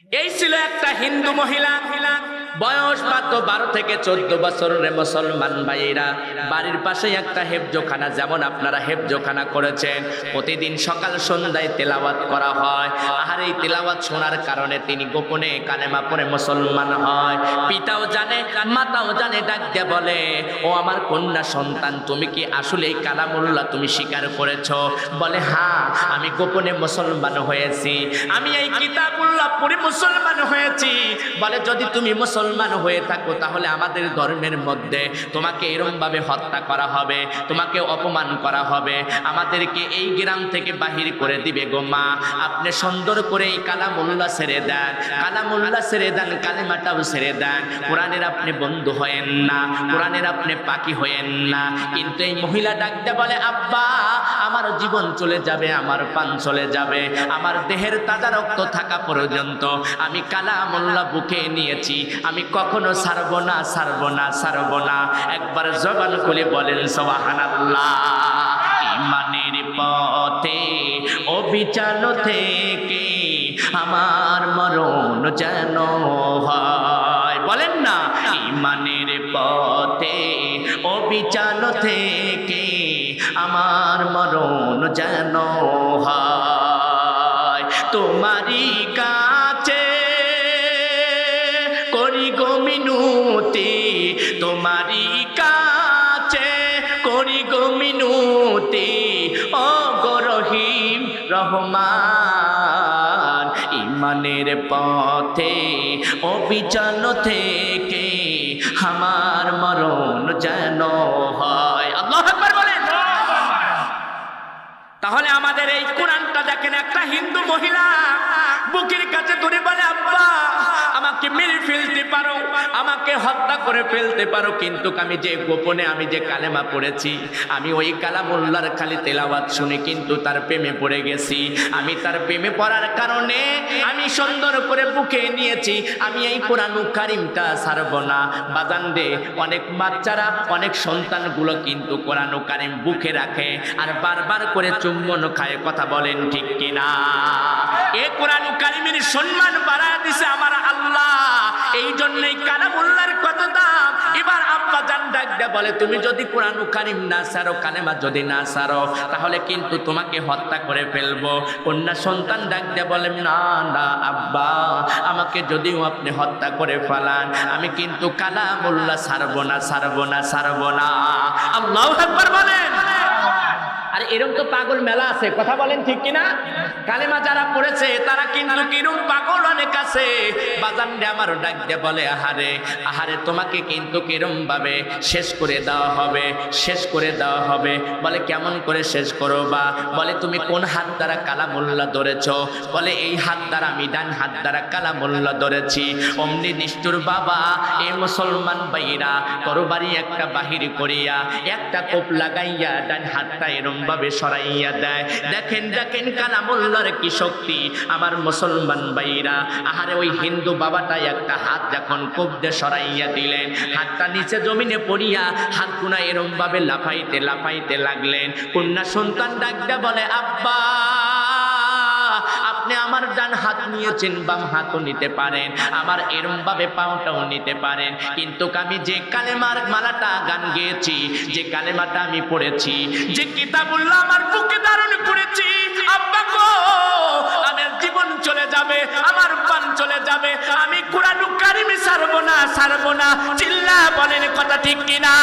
এই ছিল একটা হিন্দু মহিলা, বয়স মাত্র 12 থেকে 14 বছরের মুসলমান ভাইয়েরা। বাড়ির পাশে একটা হেফজখানা, যেমন আপনারা হেফজখানা করেছেন, প্রতিদিন সকাল সন্ধ্যায় তেলাওয়াত করা হয়। আর এই তেলাওয়াত শোনার কারণে তিনি গোপনে কালেমা পড়ে মুসলমান হয়। পিতাও জানে, মাতাও জানে, ডাক দিয়ে বলে, ও আমার কন্যা সন্তান, তুমি কি আসলে এই কালামুল্লাহ তুমি স্বীকার করেছো? বলে, হ্যাঁ, আমি গোপনে মুসলমান হয়েছি, আমি এই কিতাবুল্লাহ পড়ে মুসলমান হয়েছি। বলে, যদি তুমি মুসলমান হয়ে থাকো তাহলে আমাদের ধর্মের মধ্যে তোমাকে এরকম ভাবে হত্যা করা হবে, তোমাকে অপমান করা হবে, আমাদেরকে এই গ্রাম থেকে বাহির করে দিবে গো মা। আপনি সুন্দর করে এই কালামুল্লাহ ছেড়ে দেন, কালামুল্লাহ ছেড়ে দেন, কালেমাটাও ছেড়ে দেন। কোরআনের আপনি বন্ধু হয়েন না, কোরআনের আপনি পাখি হয়েন না। কিন্তু এই মহিলা ডাকতে বলে, আব্বা, আমার জীবন চলে যাবে, আমার প্রাণ চলে যাবে, আমার দেহের তাজা রক্ত থাকা পর্যন্ত আমি কালামুল্লাহ বুকে নিয়েছি, আমি কখনো ছাড়বো না, ছাড়বো না, ছাড়বো না। একবার জবান খুলে বলেন সুবহানাল্লাহ। ইমানের পথে অবিচল থেকে আমার মরণ যেন হয়, বলেন না। ইমানের পথে অবিচল থেকে আমার মরণ যেন হয়। তোমারই কাছে করি গো মিনতি, তোমারই কাছে করি গো মিনতি, ও গো রহিম রহমান। ইমানের পথে অবিচল থেকে আমার মরণ যেন হয়। আল্লাহু আকবার বলেন। তাহলে আমাদের এই কোরআনটা দেখেন, একটা হিন্দু মহিলা বুকের কাছে ধরে বলে, আব্বা, আমাকে মেরে ফেলতে পারো, আমাকে হত্যা করে ফেলতে পারো, কিন্তু আমি যে গোপনে আমি যে কালেমা পড়েছি, আমি ওই কালামুল্লাহর খালি তেলাওয়াত শুনে কিন্তু তার প্রেমে পড়ে গেছি। আমি তার প্রেমে পড়ার কারণে আমি সুন্দর করে বুকে নিয়েছি, আমি এই কোরআনুল কারীমটা ছাড়ব না। বাজান রে, অনেক বাচ্চারা, অনেক সন্তানগুলো কিন্তু কোরআনুল কারীম বুকে রাখে আর বারবার করে চুম্বন খায়। কথা বলেন ঠিক কিনা? এই কোরআনুল কারীমের সম্মান বাড়ায় দিছে আমার আল্লাহ, এই জন্যই কালামুল্লাহর কত দাম। এবার আব্বা জান ডাক দেয়া বলে, তুমি যদি কোরআনুল কারীম না ছাড়ো, কালেমা যদি না ছাড়ো, তাহলে কিন্তু তোমাকে হত্যা করে ফেলবো। কন্যা সন্তান ডাক দেয়া বলে, না না আব্বা, আমাকে যদিও আপনি হত্যা করে ফেলান, আমি কিন্তু কালামুল্লাহ ছাড়বো না, ছাড়বো না, ছাড়বো না। আল্লাহু আকবার বলেন। আর এরকম তো পাগল মেলা আছে, কথা বলেন ঠিক কিনা? কালেমা যারা পড়েছে তারা কিন্তু কিরকম পাগল অনেক আছে। বাজান রে আমার ডাক দিয়ে বলে, আহারে আহারে, তোমাকে কিন্তু কিরম ভাবে শেষ করে দেওয়া হবে, শেষ করে দেওয়া হবে। বলে, কেমন করে শেষ করবা? বলে, তুমি কোন হাত দ্বারা কালামুল্লাহ ধরেছো? বলে, এই হাত দ্বারা, আমি ডান হাত দ্বারা কালামুল্লাহ ধরেছি। অমনি নিষ্ঠুর বাবা, এই মুসলমান ভাইরা তরবারি একটা বাহির করিয়া একটা কোপ লাগাইয়া ডান হাতটা এরম ভাবে সরাইয়া দেয়। দেখেন দেখেন কালামুল্লাহর কি শক্তি আমার মুসলমান ভাইরা। আহারে, ওই হিন্দু বাবাটা একটা হাত যখন কোপ দিয়ে সরাইয়া দিলেন, হাতটা নিচে জমিনে পড়িয়া হাতগুনা এরম ভাবে লাফাইতে লাফাইতে লাগলেন। কন্যা সন্তান ডাকতে বলে, আব্বা, আপনি আমার ডান হাত নিয়েছেন, বাম হাতও নিতে পারেন, আমার এরম ভাবে পাওটাও নিতে পারেন, কিন্তু আমি যে কালেমার মালাটা গান গেয়েছি, যে কালেমাটা আমি পড়েছি, যে কিতাবুল্লাহ আমার বুকে ধারণ করেছি, আব্বা গো, আমার জীবন চলে যাবে, আমার প্রাণ চলে যাবে, আমি কোরআনুল কারীম ছাড়বো না, ছাড়বো না। চিল্লা বলেন কথা ঠিক কিনা?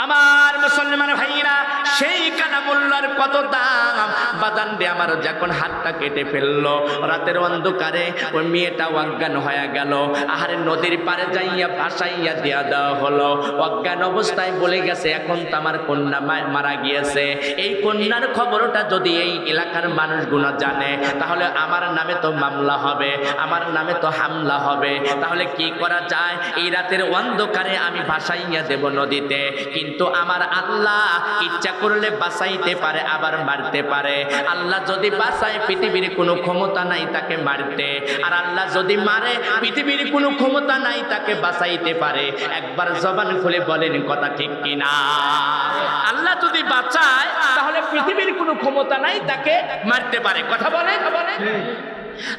আমার মুসলমান ভাইরা, সেই কালামুল্লাহর কত দাম। বাজান রে আমার, যখন হাতটা কেটে ফেললো, রাতের অন্ধকারে ওই মেয়েটা অজ্ঞান হয়ে গেল। আহারে, নদীর পাড়ে যাইয়া ভাসাইয়া দিয়া দেওয়া হলো। অজ্ঞান অবস্থায় বলে গেছে, এখন তো আমার কন্যা মারা গিয়েছে। এই কন্যার খবরটা যদি এই এলাকার মানুষগুলো জানে, তাহলে আমার নামে তো মামলা হবে, আমার নামে তো হামলা হবে। তাহলে কি করা যায়? এই রাতের অন্ধকারে আমি ভাসাইয়া দেব নদীতে, কিন্তু আমার তোমার আল্লাহ ইচ্ছা করলে বাঁচাইতে পারে আবার মারতে পারে। আল্লাহ যদি বাঁচায় পৃথিবীর কোনো ক্ষমতা নাই তাকে মারতে, আর আল্লাহ যদি মারে পৃথিবীর কোনো ক্ষমতা নাই তাকে বাঁচাইতে পারে। একবার জবান খুলে বলেন কথা ঠিক কিনা? আল্লাহ যদি বাঁচায় তাহলে পৃথিবীর কোনো ক্ষমতা নাই তাকে মারতে পারে। কথা বলে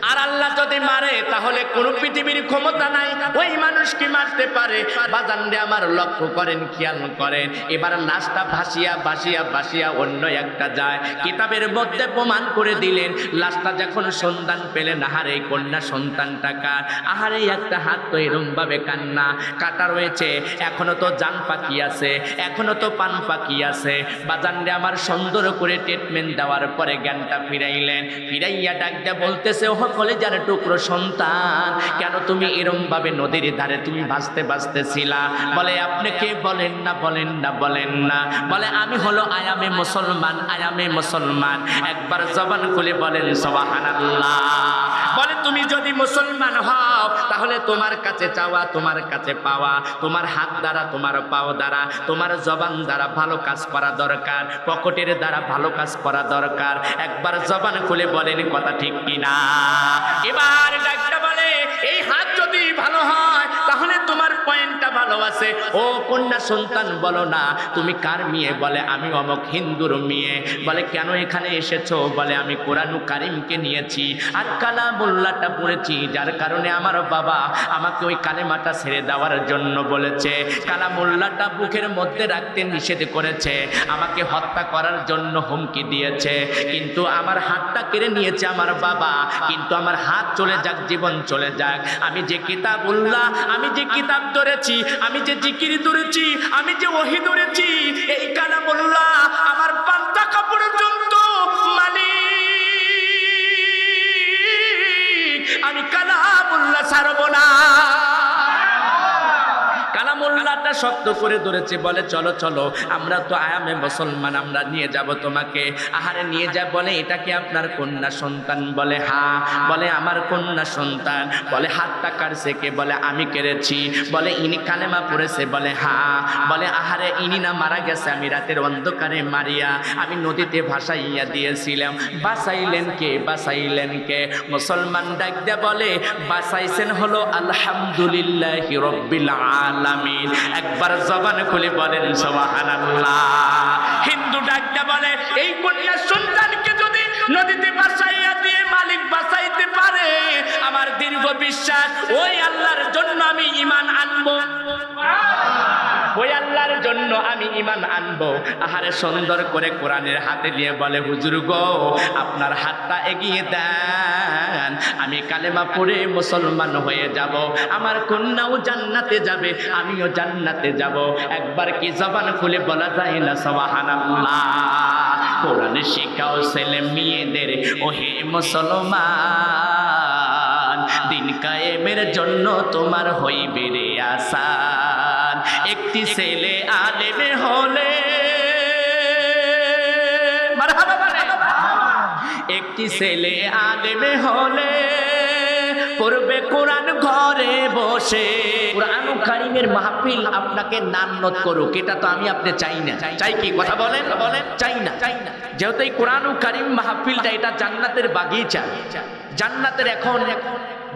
আর আল্লাহ যদি মারে তাহলে কোন পৃথিবীর ক্ষমতা নাই ওই মানুষকে মারতে পারে। বাজান রে আমার লক্ষ্য করেন, খেয়াল করেন, এবার লাশটা ভাসিয়া অন্য একটা যায়। কিতাবের মধ্যে প্রমাণ করে দিলেন লাশটা যখন সন্তান পেলেন, আহারে কন্যা সন্তানটা কার, আহারে একটা হাত তো এরম ভাবে কান্না কাটা রয়েছে, এখনো তো জান পাখি আছে, এখনো তো পান পাখি আছে। বাজান রে আমার সুন্দর করে ট্রিটমেন্ট দেওয়ার পরে জ্ঞানটা ফিরাইয়া ডাক দিয়ে বলতেছে, ও কলেজার টুকরো সন্তান, কেন তুমি এরম ভাবে নদীর ধারে তুমি ভাসতে ছিলা? বলে আপনি কে? বলেন না। বলে আমি হলো আয়ামে মুসলমান। একবার জবান খুলে বলেন সুবহানাল্লাহ। বলে তুমি যদি মুসলমান হও তাহলে তোমার কাছে চাওয়া, তোমার কাছে পাওয়া, তোমার হাত দ্বারা, তোমার পাও দ্বারা, তোমার জবান দ্বারা ভালো কাজ করা দরকার, পকেটের দ্বারা ভালো কাজ করা দরকার। একবার জবান খুলে বলেন কথা ঠিক কিনা? এবার ডাক্তার বলে এই হাত যদি ভালো হয় তাহলে তোমার পয়েন্টটা ভালো আছে। ও কন্যা সন্তান বলো না তুমি কার মেয়ে? বলে আমি অমুক হিন্দুর মেয়ে। বলে কেন এখানে এসেছো? বলে আমি কোরআন কারীমকে নিয়েছি আর কালামুল্লাহটা পড়েছি, যার কারণে আমার বাবা আমাকে ওই কালেমাটা ছেড়ে দেওয়ার জন্য বলেছে, কালামুল্লাহটা বুকের মধ্যে রাখতে নিষেধ করেছে, আমাকে হত্যা করার জন্য হুমকি দিয়েছে, কিন্তু আমার হাতটা কেড়ে নিয়েছে আমার বাবা। কিন্তু আমার হাত চলে যাক, জীবন চলে যাক, আমি যে কিতাবুল্লাহ, আমি যে কিতাব ধরেছি, আমি যে জিকির ধরেছি, আমি যে ওহী ধরেছি, এই কালামুল্লাহ আমার পান্তা কাপড় পর্যন্ত মালিক, আমি কালামুল্লাহ ছাড়বো না। কালামুল্লাহটা শক্ত করে ধরেছে। বলে চলো আমরা তো আয়ামে মুসলমান, আমরা নিয়ে যাব তোমাকে। আহারে নিয়ে যা। বলে এটা কি আপনার কন্যা সন্তান? বলে হ্যাঁ। বলে আমার কন্যা সন্তান। বলে হাতটা কাটছে কে? বলে আমি কেড়েছি। বলে ইনি কালেমা পড়েছে? বলে হ্যাঁ। বলে আহারে ইনি না মারা গেছে? আমি রাতের অন্ধকারে মারিয়া আমি নদীতে ভাসাইয়া দিয়েছিলাম। বাঁচাইলেন কে? মুসলমান ডাক দিয়ে বলে বাঁচাইছেন হলো আলহামদুলিল্লাহি রাব্বিল আলামিন। একবার জবান খুলে বলেন সুবহানাল্লাহ। হিন্দু ডাক দিয়ে বলে এই কন্যা সন্তানকে যদি নদীতে ভাসাইয়া দিয়ে মালিক বাঁচাইতে পারে, আমার দীর্ঘ বিশ্বাস ওই আল্লাহর জন্য আমি ঈমান আনবো, ওই আল্লাহর জন্য আমি ঈমান আনবো। আহারে সুন্দর করে কোরআনের হাতে দিয়ে বলে হুজুর গো আপনার হাতটা এগিয়ে দেন, আমি কালেমা পড়ে মুসলমান হয়ে যাব, আমার কন্যাও জান্নাতে যাবে, আমিও জান্নাতে যাব। একবার কি জবান খুলে বলা যায় না সুবহানাল্লাহ? কোরআন শিখাও ছেলে মেয়েদের, ওহে মুসলমান, দিন কায়েমের জন্য তোমার হইবে রে আসান। একটি ছেলে আলেম হলে, একটি ছেলে আলেম হলে পড়বে কোরআন ঘরে বসে। কোরআন কারীমের মাহফিল আপনাকে নান্নত করুক, এটা তো আমি আপনি চাই না। চাই কি? কথা বলেন। চাই না। যেহেতু এই কোরআন কারীম মাহফিলটা এটা জান্নাতের বাগিচা, জান্নাতের এখন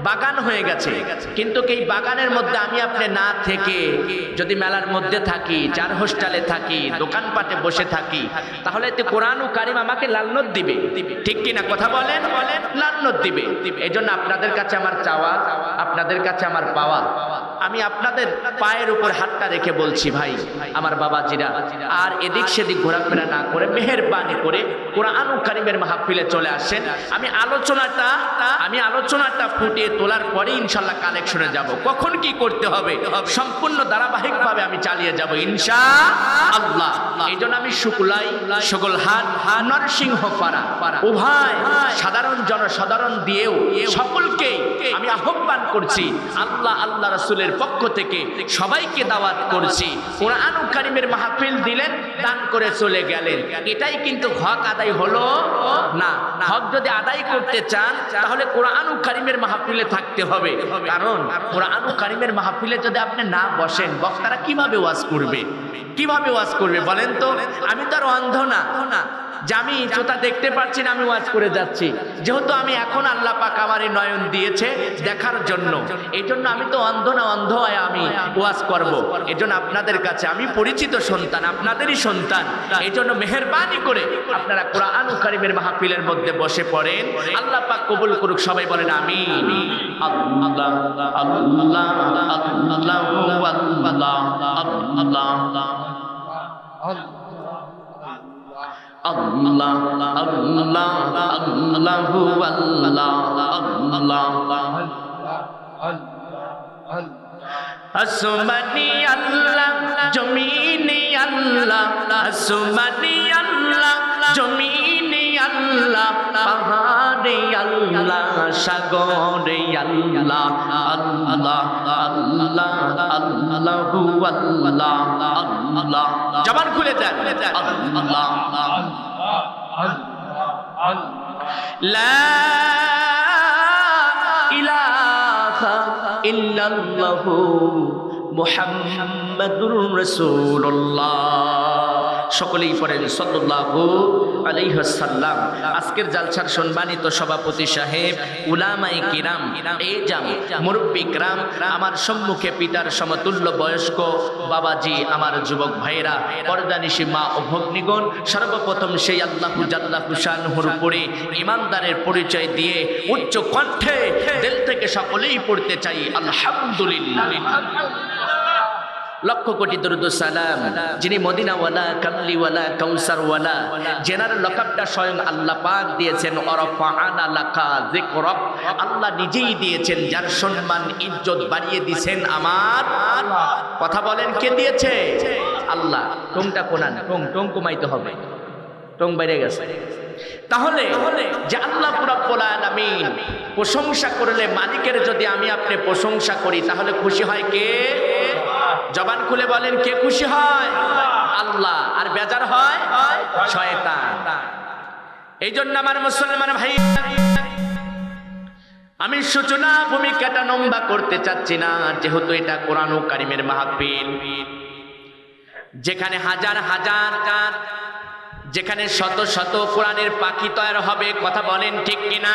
বাগান হয়ে গেছে, কিন্তু এই বাগানের মধ্যে আমি আপনি না থেকে যদি মেলার মধ্যে থাকি, চার হোস্টেলে থাকি, দোকানপাটে বসে থাকি, তাহলে এতে কোরআন ও কারীম আমাকে লালনত দিবে। ঠিক কিনা? কথা বলেন। লালনত দিবে। এই জন্য আপনাদের কাছে আমার চাওয়া, আপনাদের কাছে আমার পাওয়া, আমি আপনাদের পায়ের উপর হাতটা রেখে বলছি ভাই আমার বাবাজিরা, আর এদিক সেদিক ঘোরাফেরা না করে মেহেরবানি করে কোরআন ও কারীমের মাহফিলে চলে আসেন। আমি আলোচনাটা ফুটিয়ে তোলার পরে ইনশাআল্লাহ কালেকশনে যাব। কখন কি করতে হবে সম্পূর্ণ ধারাবাহিকভাবে আমি চালিয়ে যাব ইনশাআল্লাহ। এই জন্য আমি শুকুলাই, সগলহাট, নরসিংহপাড়া উভয় সাধারণ জনসাধারণ দিয়েও সকলকে আমি আহ্বান করছি, আল্লাহ রাসূলের রাসূলের পক্ষ থেকে সবাইকে দাওয়াত করছি। কোরআন কারীমের মাহফিল দিলেন, দান করে চলে গেলেন, এটাই কিন্তু হক আদায় হলো না। হক যদি আদায় করতে চান তাহলে কোরআন কারীমের মাহফিলে থাকতে হবে। কারণ কোরআন কারীমের মাহফিলে যদি আপনি না বসেন, বক্তারা কিভাবে ওয়াজ করবে? কিভাবে ওয়াজ করবে বলেন তো? আমি তো আর অন্ধ না যে আমি জোতা দেখতে পাচ্ছি না, আমি ওয়াজ করে যাচ্ছি। যেহেতু আমি এখন আল্লাহ পাক আমার এই নয়ন দিয়েছে দেখার জন্য, এই জন্য আমি তো অন্ধ না, অন্ধ হয়ে আমি ওয়াজ করব। এই জন্য আপনাদের কাছে আমি পরিচিত সন্তান, আপনাদেরই সন্তান। এই জন্য মেহেরবানি করে আপনারা কোরআন কারীমের মাহফিলের মধ্যে বসে পড়েন। আল্লাহ পাক কবুল করুক, সবাই বলেন আমিন। আল্লাহ আল্লাহ আল্লাহ আল্লাহ আল্লাহ আল্লাহু আল্লাহ আসমানি আল্লাহ জমিনি আল্লাহ, আসমানি আল্লাহ জমিনি আল্লাহ, পাহাড়ে আল্লাহ সাগরে আল্লাহ, আল্লাহ আল্লাহ আল্লাহু আল্লাহ আল্লাহ। জবান খুলে দেন আল্লাহ। লা ইলাহা ইল্লাল্লাহু মুহাম্মাদুর রাসূলুল্লাহ। সকলেই পড়েন সাল্লাল্লাহু আলাইহি ওয়াসাল্লাম। আজকের জালসার সম্মানিত সভাপতি সাহেব, উলামায়ে কিরাম, এজাম, মুরব্বি কিরাম, আমার সম্মুখে পিতার সমতুল্য বয়স্ক বাবাজি, আমার যুবক ভাইরা, পর্দানিশী মা ও ভগ্নীগণ, সর্বপ্রথম সেই আল্লাহু জাল্লাহু শানুহুর উপরে ইমানদারের পরিচয় দিয়ে উচ্চ কণ্ঠে দিল থেকে সকলেই পড়তে চাই আলহামদুলিল্লাহ। লক্ষ কোটি দরুদ সালাম যিনি মদিনাওয়ালা, কামলিওয়ালা, কাউসারওয়ালা, যেনার লকাবটা স্বয়ং আল্লাহ পাক দিয়েছেন, ওয়ারাফা'না লাকা যিকরাক, আল্লাহ নিজেই দিয়েছেন, যার সম্মান ইজ্জত বাড়িয়ে দিয়েছেন আমার। কথা বলেন, কে দিয়েছে? আল্লাহ। টংটা কোনান, টং কমাইতে হবে, টং বাইরে গেছে। তাহলে যে আল্লাহ রাব্বুল আলামিন প্রশংসা করলে, মালিকের যদি আমি আপনি প্রশংসা করি, তাহলে খুশি হয় কে? জবান খুলে বলেন, কে খুশি হয়? আল্লাহ। আর বেজার হয় শয়তান। এই জন্য আমার মুসলমান ভাই, আমি সূচনা ভূমিকাটা লম্বা করতে চাচ্ছি না, যেহেতু এটা কোরআন কারীমের মাহফিল, যেখানে হাজার হাজার, যেখানে শত শত কোরআনের পাখি তৈরি হবে। কথা বলেন ঠিক কিনা?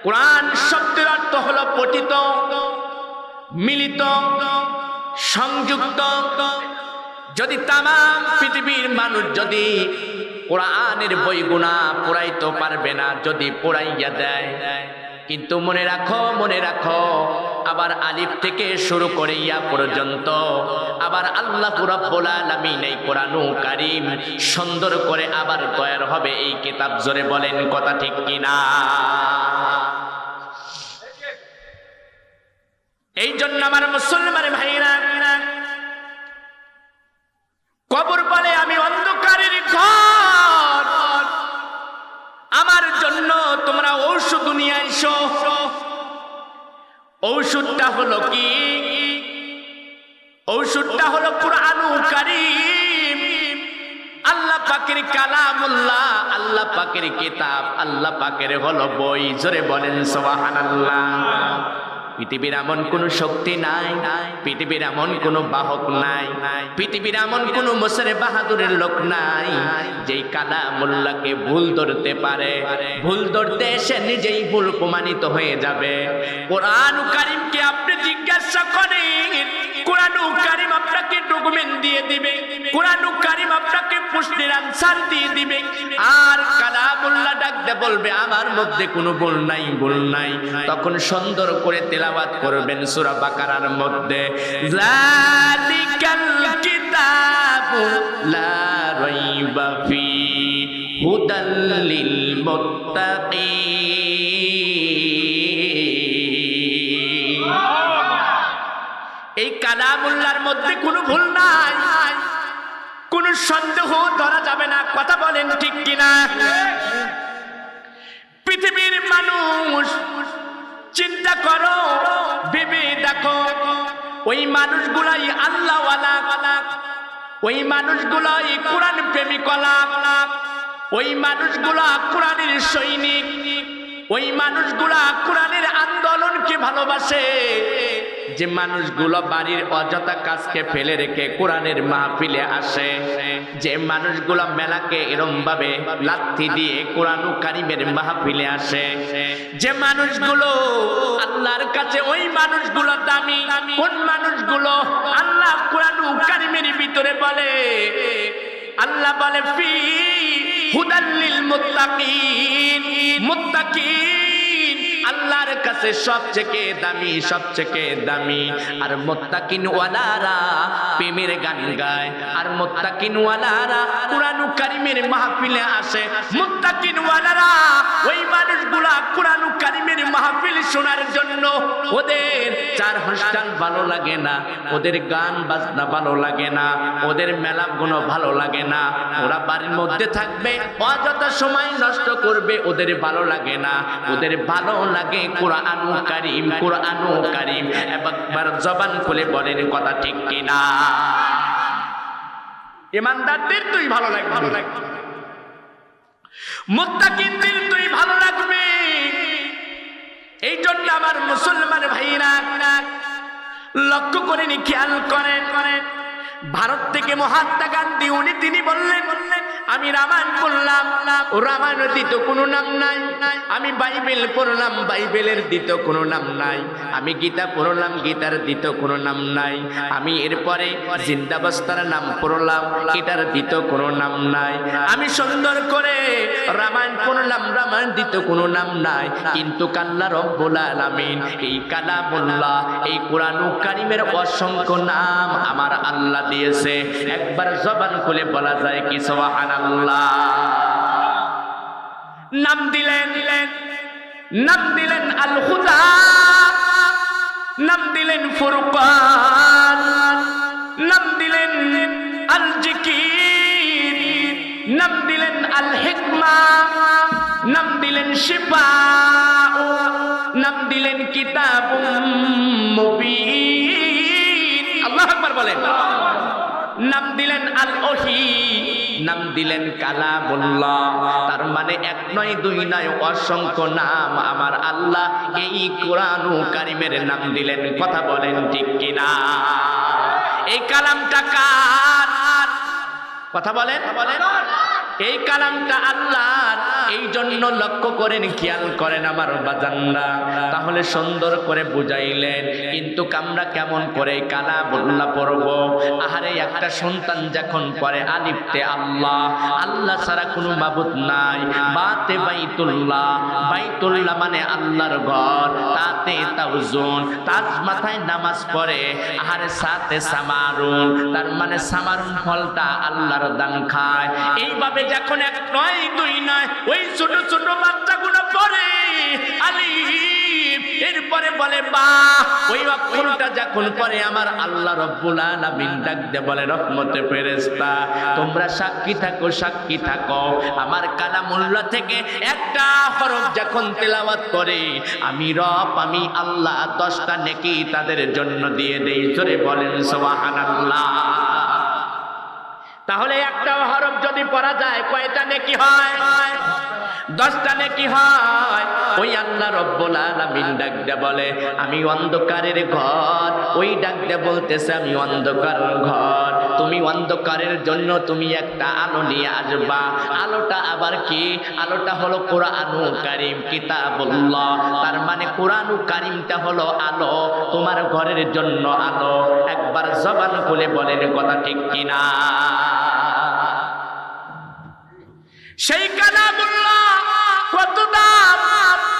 কোরআন শব্দের অর্থ হলো পঠিত, মিলিত, সংযুক্ত। যদি তামাম পৃথিবীর মানুষ যদি কোরআনের বইগুনা পড়াইতে পারবে না, যদি পড়াইয়া দেয়, কিন্তু মনে রাখো, আবার আলিফ থেকে শুরু করে ইয়া পর্যন্ত আবার আল্লাহ রাব্বুল আলামিন এই কোরআন কারীম সুন্দর করে আবার তৈরি হবে এই কিতাব। জোরে বলেন কথা ঠিক কিনা? এই জন্য আমার মুসলমান ভাইরা, কবর বলে আমি অন্ধকারের ঘর, আমার জন্য তোমরা ঔষধ নিয়ে আইসো। ঔষধটা হলো কি? ঔষধটা হলো কোরআন কারীম, আল্লাহ পাকের কালামুল্লাহ, আল্লাহ পাকের কিতাব, আল্লাহ পাকের হলো বই। জোরে বলেন সুবহানাল্লাহ। পৃথিবীর এমন কোন শক্তি নাই, পৃথিবীর এমন কোন বাহক নাই, পৃথিবীর এমন কোন মোসরে বাহাদুরের লোক নাই যেই কালামুল্লাহকে ভুল ধরতে পারে। ভুল ধরতে এসে নিজেই ভুল প্রমাণিত হয়ে যাবে। কোরআন কারীমকে আপনি জিজ্ঞাসা করেন, কোরআন কারীম আপনাকে ডকুমেন্ট দিয়ে দিবে, কোরআন কারীম আপনাকে প্রশ্নের আনসার দিয়ে দিবে। আর কালামুল্লাহ ডাকতে বলবে আমার মধ্যে কোনো ভুল নাই, ভুল নাই। তখন সুন্দর করে তেলাওয়াত করবেন সূরা বাকারার মধ্যে, যালিকাল কিতাবু লা রাইবা ফি হুদাল লিল মুত্তাকিন। এই কালামুল্লাহর মধ্যে কোনো ভুল নাই, কোনো সন্দেহ ধরা যাবে না। কথা বলেন ঠিক কিনা? পৃথিবীর মানুষ চিন্তা করো, ভেবে দেখো, ওই মানুষগুলাই আল্লাহওয়ালা, ওই মানুষগুলাই কোরআন প্রেমিকলা, ওই মানুষগুলা কোরআনের সৈনিক, ওই মানুষগুলা কোরআনের আন্দোলনকে ভালোবাসে। যে মানুষগুলো বাড়ির অযথা কাজকে ফেলে রেখে কোরআনের মাহফিলে আসে, যে মানুষগুলো মেলাকে এরম ভাবে লাথি দিয়ে কোরআন কারীমের মাহফিলে আসে, যে মানুষগুলো আল্লাহর কাছে, ওই মানুষগুলো দামি। কোন মানুষগুলো? আল্লাহ কোরআন কারীমের ভিতরে বলে, আল্লাহ বলে ফি হুদাল লিল মুত্তাকিন, মুত্তাকিন আল্লাহর কাছে সবচেয়ে দামি, সবচেয়ে দামি। আর মুত্তাকিন ওয়ালারা প্রেমের গান গায়, আর মুত্তাকিন ওয়ালারা কোরআন কারীমের মাহফিলে আসে। মুত্তাকিন ওয়ালারা ওই মানুষগুলা কোরআন কারীমের মাহফিল শোনার জন্য ওদের চার অনুষ্ঠান ভালো লাগে না, ওদের গান বাজনা ভালো লাগে না, ওদের মেলাগুলো ভালো লাগে না। ওরা বাড়ির মধ্যে থাকবে, অযথা সময় নষ্ট করবে, ওদের ভালো লাগে না। ওদের ভালো লাগে কোরআন কারীম, কোরআন কারীম। একবার জবান খুলে বলেন কথা ঠিক কিনা? ইমানদারদের তুই ভালো লাগবে, মুত্তাকিনদের তুই ভালো লাগবে। এই জন্য আমার মুসলমান ভাইরা লক্ষ্য করেন, খেয়াল করেন। ভারত থেকে মহাত্মা গান্ধী তিনি বললেন, আমি রামায়ণ পড়লাম, ও রামায়ণের দ্বিতীয় কোনো নাম নাই। আমি বাইবেল পড়লাম, বাইবেলের দ্বিতীয় কোনো নাম নাই। আমি গীতা পড়লাম, গীতার দ্বিতীয় কোনো নাম নাই। আমি এরপরে জিন্দাবস্তার নাম পড়লাম, এটার দ্বিতীয় কোনো নাম নাই। আমি সুন্দর করে রামায়ণ পড়লাম, রামায়ণ দ্বিতীয় কোনো নাম নাই। কিন্তু আল্লাহ রব্বুল আলামিন এই কালামুল্লাহ, এই কোরআন কারীমের অসংখ্য নাম আমার আল্লাহ দিয়েছে। একবার জবান খুলে বলা যায় কি সুবহানাল্লাহ? নাম দিলেন, নাম দিলেন আল হুদা, নাম দিলেন ফুরকান, নাম দিলেন আল জিকির, নাম দিলেন আল হিকমা, নাম দিলেন শিফা, নাম দিলেন কিতাবুম মুবিন। আল্লাহু আকবার বলেন। নাম দিলেন আল ওহী, নাম দিলেন কালামুল্লাহ। তার মানে এক নয়, দুই নয়, অসংখ্য নাম আমার আল্লাহ এই কোরআন কারীমের নাম দিলেন। কথা বলেন ঠিক কিনা? এই কালামটা কার? কথা বলেন। এই কালামটা আল্লাহর। এই জন্য লক্ষ্য করেন, খেয়াল করেন আমার বাজানরা। তাহলে সুন্দর করে বুঝাইলেন, কিন্তু আমরা কেমন করে কালামুল্লাহ পড়ব? আহারে, একটা সন্তান যখন পড়ে আলিফতে আল্লাহ, আল্লাহ ছাড়া কোনো মাবুদ নাই, বাতে বাইতুল্লাহ, বাইতুল্লাহ মানে আল্লাহর ঘর, তাতে তাওজুন, তাজ মাথায় নামাজ পড়ে, আহারে সাথে সামারুন, তার মানে সামারুন ফলটা আল্লাহর দান খায়। এইভাবে যখন এক নয়, দুই নয়, ওই ছোট ছোট বাচ্চাগুলো পড়ে আলিফ, এরপরে বলে বা, ওই অক্ষরটা যখন পড়ে আমার আল্লাহ রব্বুল আলামিন ডাক দিয়ে বলে, রহমতে ফেরেশতা তোমরা সাক্ষী থাকো, সাক্ষী থাকো, আমার কালামুল্লাহ থেকে একটা হরফ যখন তেলাওয়াত করে আমি রব, আমি আল্লাহ 10টা নেকি তাদের জন্য দিয়ে দেই। জোরে বলেন সুবহানাল্লাহ। তাহলে একটা হরফ যদি পড়া যায় কয়টা নেকি হয়? 10টা নেকি হয়। ওই আল্লাহ রব্বুল আলামিন ডাক দিয়ে বলে, আমি অন্ধকারের ঘর, ওই ডাক দিয়ে বলতেছে আমি অন্ধকার ঘর, তুমি অন্ধকারের জন্য তুমি একটা আলো নিয়ে আসবা। আলোটা আবার কি? আলোটা হলো কোরআন কারীম, কিতাবুল্লাহ। তার মানে কোরআন কারীমটা হলো আলো, তোমার ঘরের জন্য আলো। একবার জবান খুলে বলেন কথা ঠিক কিনা? সেই কালামুল্লাহ কত দাম,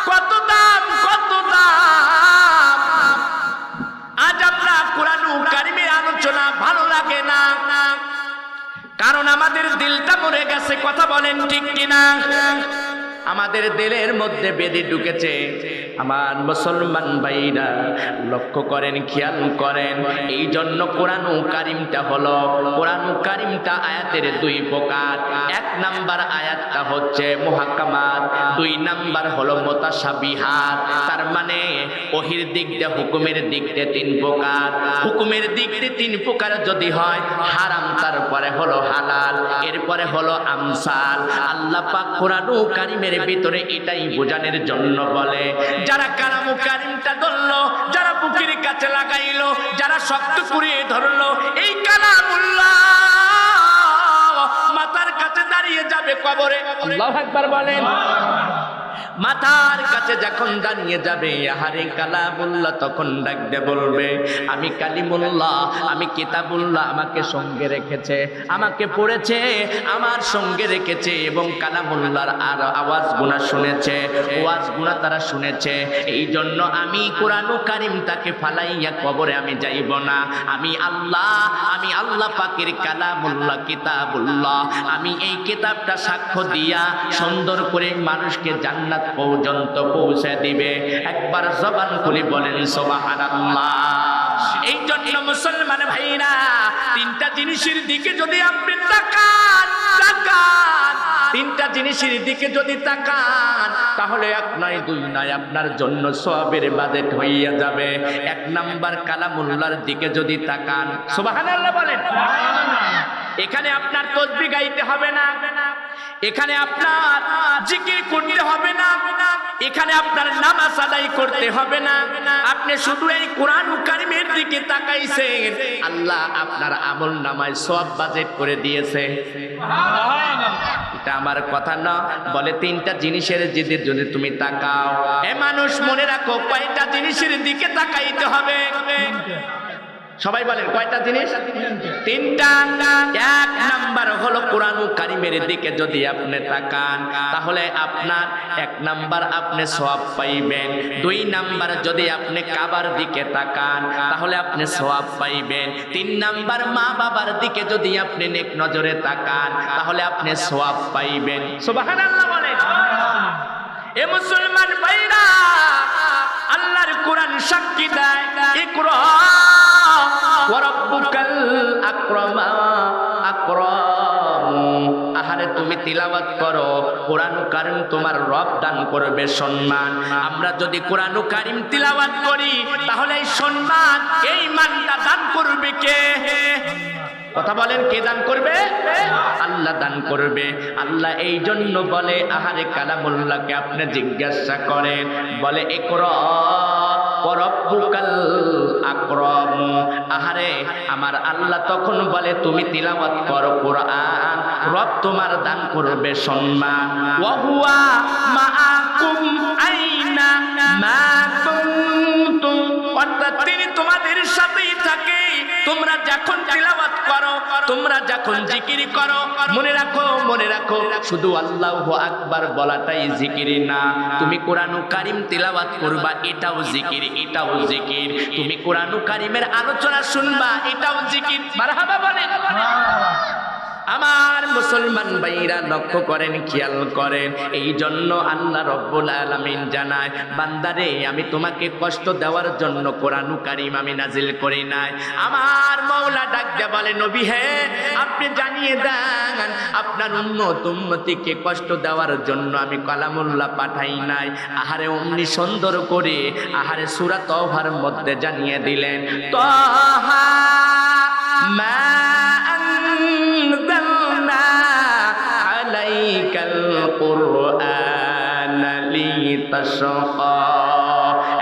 কত দাম, কত দাম। আজ আমরা কোরআন কারীমের আলোচনা ভালো লাগে না, কারণ আমাদের দিলটা মরে গেছে। কথা বলেন ঠিক কিনা? আমাদের দিলের মধ্যে বেঁধে ঢুকেছে। আমার মুসলমান ভাইরা লক্ষ্য করেন, খেয়াল করেন। এই জন্য কোরআন কারিমটা হলো, কোরআন কারিমটা আয়াতের দুই প্রকার। এক নাম্বার আয়াতটা হচ্ছে মুহাক্কামাত, দুই নাম্বার হলো মুতাশাবিহাত। তার মানে ওহির দিক দিয়ে, হুকুমের দিক দিয়ে তিন প্রকার। হুকুমের দিক দিয়ে তিন প্রকার যদি হয়, হারাম, তারপরে হলো হালাল, এরপরে হলো আমসাল। আল্লাহ পাক কোরআন কারিমের ভিতরে এটাই বোঝানোর জন্য বলে, যারা কালামু কারিমটা ধরলো, যারা বুকের কাছে লাগাইলো, যারা শক্ত করে ধরলো, এই কালামুল্লাহ মাথার কাছে দাঁড়িয়ে যাবে কবরে। আল্লাহু আকবার বলেন। মাথার কাছে যখন দাঁড়িয়ে যাবে, আহারে কালামুল্লাহ তখন ডাকতে বলবে, আমি কালিমুল্লাহ, আমি কিতাবুল্লাহ, আমাকে সঙ্গে রেখেছে, আমাকে পড়েছে, আমার সঙ্গে রেখেছে, এবং কালামুল্লাহর আর আওয়াজ গুনা শুনেছে, ওয়াজ গুনা তারা শুনেছে। এই জন্য আমি কোরআন কারিম তাকে ফালাইয়া কবরে আমি যাইব না। আমি আল্লাহ পাকের কালামুল্লাহ, কিতাবুল্লাহ, আমি এই কিতাবটা সাক্ষ্য দিয়া সুন্দর করে মানুষকে জান্নাত পর্যন্ত পৌঁছে দিবে। একবার জবান খুলে বলেন সুবহানাল্লাহ। এই জন্য মুসলমান ভাইরা, তিনটা জিনিসের দিকে যদি আপনি তাকান, তিনটা জিনিসের দিকে যদি তাকান, তাহলে এক নয় দুই নয় আপনার জন্য সওয়াবের বাজেট হইয়া যাবে। এক নাম্বার কালামুল্লাহর দিকে যদি তাকান, সুবহানাল্লাহ বলেন। এখানে আপনার তাসবিহ গাইতে হবে না, এখানে আপনার জিকির করতে হবে না, এখানে আপনার নামাজ আদায় করতে হবে না। আপনি শুধু এই কোরআন কারিমের দিকে তাকাইছেন, আল্লাহ আপনার আমল নামায় সওয়াব বাজেট করে দিয়েছে। এটা আমার কথা না, বলে তিনটা জিনিসের দিকে যদি তুমি তাকাও। এ মানুষ মনে রাখো, কয়টা জিনিসের দিকে তাকাইতে হবে? সবাই বলেন কয়টা জিনিস? তিনটা। এক নাম্বার হলো কোরআন কারিমের দিকে যদি আপনি তাকান, তাহলে আপনার এক নাম্বার আপনি সওয়াব পাইবেন। দুই নাম্বার যদি আপনি কাবার দিকে তাকান, তাহলে আপনি সওয়াব পাইবেন। তিন নাম্বার মা বাবার দিকে যদি আপনি নেক নজরে তাকান, তাহলে আপনি সওয়াব পাইবেন। সুবহানাল্লাহ বলেন। এ মুসলমান ভাইরা, আল্লাহর কোরআন সাক্ষী দেয়, ইকরা ওয়া রাব্বুকাল আকরাম। আহারে তুমি তিলাওয়াত করো, কোরআন কারিম তোমার রব দান করবে সম্মান। আমরা যদি কোরআন কারিম তিলাওয়াত করি, তাহলে এই সম্মান, এই মানটা দান করবে কে? কথা বলেন, কে দান করবে? আল্লাহ দান করবে। আল্লাহ এই জন্য বলে, আহারে কালামুল্লাহকে আপনি জিজ্ঞাসা করেন, বলে ইকরা ওয়া রাব্বুকাল আকরাম। আহারে আমার আল্লাহ তখন বলে, তুমি তিলাওয়াত করো কোরআন, রব তোমার দান করবে সম্মান। ওয়া হুয়া মাআকুম আইনা মা কুনতুম, অর্থাৎ তিনি তোমাদের সাথেই থাকে। তোমরা যখন তিলাওয়াত করো, তোমরা যখন জিকির করো, মনে রাখো, মনে রাখো, শুধু আল্লাহু আকবার বলাটাই জিকির না। তুমি কোরআন কারিম তিলাওয়াত করবা, এটাও জিকির, এটাও জিকির। তুমি কোরআন কারিমের আলোচনা শুনবা, এটাও জিকির। মারহাবা বলেন। আমার মুসলমান ভাইরা লক্ষ্য করেন, খেয়াল করেন। এই জন্য আল্লাহ রব্বুল আলামিন জানায়, বান্দারে আমি তোমাকে কষ্ট দেওয়ার জন্য কোরআন কারীম আমি নাজিল করি নাই। আমার মাওলা ডাক দিয়ে বলে, নবী হে, আপনি জানিয়ে দেন আপনার উম্মতিকে কষ্ট দেওয়ার জন্য আমি কালামুল্লাহ পাঠাই নাই। আহারে অমনি সুন্দর করে আহারে সূরা তওবার মধ্যে জানিয়ে দিলেন, তাহা মা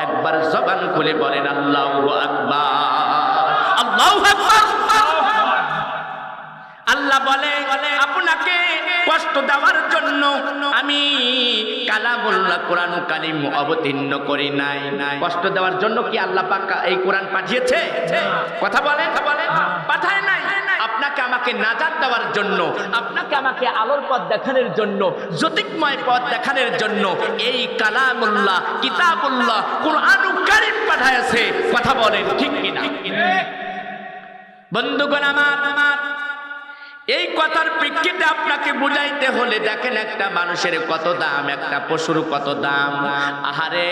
একবার জবান খুলে বলেন আল্লাহু আকবার, আল্লাহু আকবার। আল্লাহ বলে, আপনাকে কষ্ট দেওয়ার জন্য আমি কালামুল্লাহ কোরআন কারীম অবতীর্ণ করি নাই। কষ্ট দেওয়ার জন্য কি আল্লাহ পাক এই কোরআন পাঠিয়েছে? কথা বলেন, পাঠায় নাই। আপনাকে আমাকে নাজাত দেওয়ার জন্য, আপনাকে আমাকে আলোর পথ দেখানোর জন্য, জ্যোতির্ময় পথ দেখানোর জন্য এই কালামুল্লাহ, কিতাবুল্লাহ, কোরআন কারীম পাঠাইছে। কথা বলেন ঠিক কিনা? বন্ধুগণ আমার, এই কথার প্রেক্ষিতে আপনাকে বুঝাইতে হলে দেখেন একটা মানুষের কত দাম, একটা পশুর কত দাম। আহারে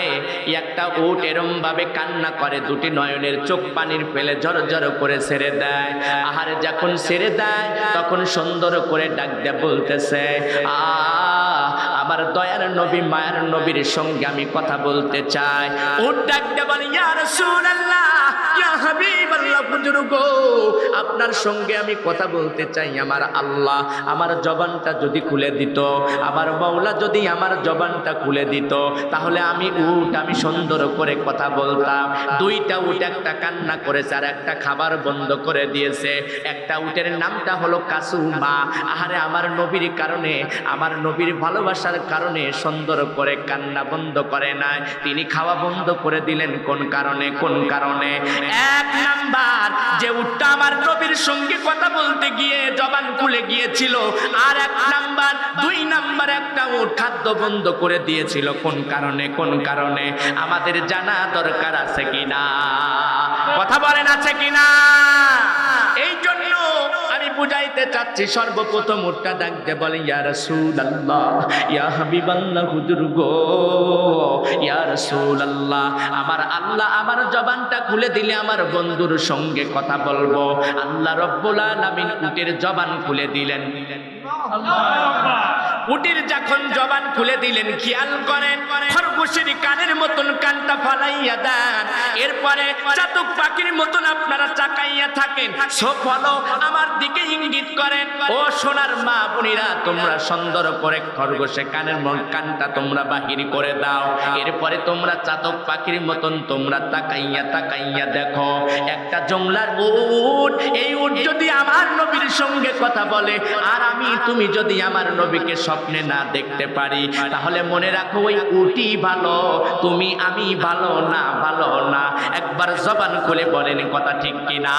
একটা উট এরম ভাবে কান্না করে, দুটি নয়নের চোখ পানির ফেলে ঝরঝর করে ছেড়ে দেয়। আহারে যখন ছেড়ে দেয় তখন সুন্দর করে ডাক দিয়ে বলতেছে, আমার দয়ার নবী মায়ার নবীর সঙ্গে আমি কথা বলতে চাই। উট ডাক দিয়ে বলে, ইয়া রাসূলুল্লাহ, ইয়া হাবিবাল্লাহ, বুজুর্গ আপনার সঙ্গে আমি কথা বলতে চাই। আমার আল্লাহ আমার জবানটা যদি খুলে দিত, আমার মাওলা যদি আমার জবানটা খুলে দিত, তাহলে আমি সুন্দর করে কথা বলতাম। দুইটা উট একটা কান্না করেছে আর একটা খাবার বন্ধ করে দিয়েছে। একটা উটের নামটা হলো কাসুমা। আহারে আমার নবীর কারণে, আমার নবীর ভালোবাসার কারণে সুন্দর করে কান্না বন্ধ করে নাই, তিনি খাওয়া বন্ধ করে দিলেন। কোন কারণে? কোন কারণে? এক নাম্বার, যে উটটা আমার নবীর সঙ্গে কথা বলতে গিয়ে জবান খুলে গিয়েছিল, আর এক নাম্বার, দুই নাম্বার একটা উট খাদ্য বন্ধ করে দিয়েছিল। কোন কারণে? কোন কারণে? আমাদের জানা দরকার আছে কিনা? কথা বলেন, আছে কিনা? এই জন্য আমি বুঝাইতে চাচ্ছি, সর্বপ্রথম উটটা ডাকতে বলে, ইয়া রাসূলুল্লাহ, ইয়া হাবিবাল্লাহ, হুজুর গো, ইয়া রাসূলুল্লাহ, আমার আল্লাহ আমার জবানটা খুলে দিলে আমার বন্ধুর সঙ্গে কথা বলবো। আল্লাহ রাব্বুল আলামিন উটের জবান খুলে দিলেন। উটের যখন জবান খুলে দিলেন, খেয়াল করেন, খরগোশের কানের মতন কানটা ফালাইয়া দেন, এরপরে চাতক পাখির মতন আপনারা চাকাইয়া থাকেন, সব হলো আমার দিকে ইঙ্গিত করেন। ও সোনার মা বোনেরা, তোমরা সুন্দর করে খরগোশের কানটা তোমরা বাহির করে দাও। এরপরে তোমরা চাতক পাখির মতন তোমরা তাকাইয়া তাকাইয়া দেখো একটা জংলার উট। এই উট যদি আমার নবীর সঙ্গে কথা বলে, আর তুমি যদি আমার নবীকে স্বপ্নে না দেখতে পারি, তাহলে মনে রাখো ওই উটই ভালো, তুমি আমি ভালো না, ভালো না। একবার জবান খুলে বলেন, কথা ঠিক কিনা?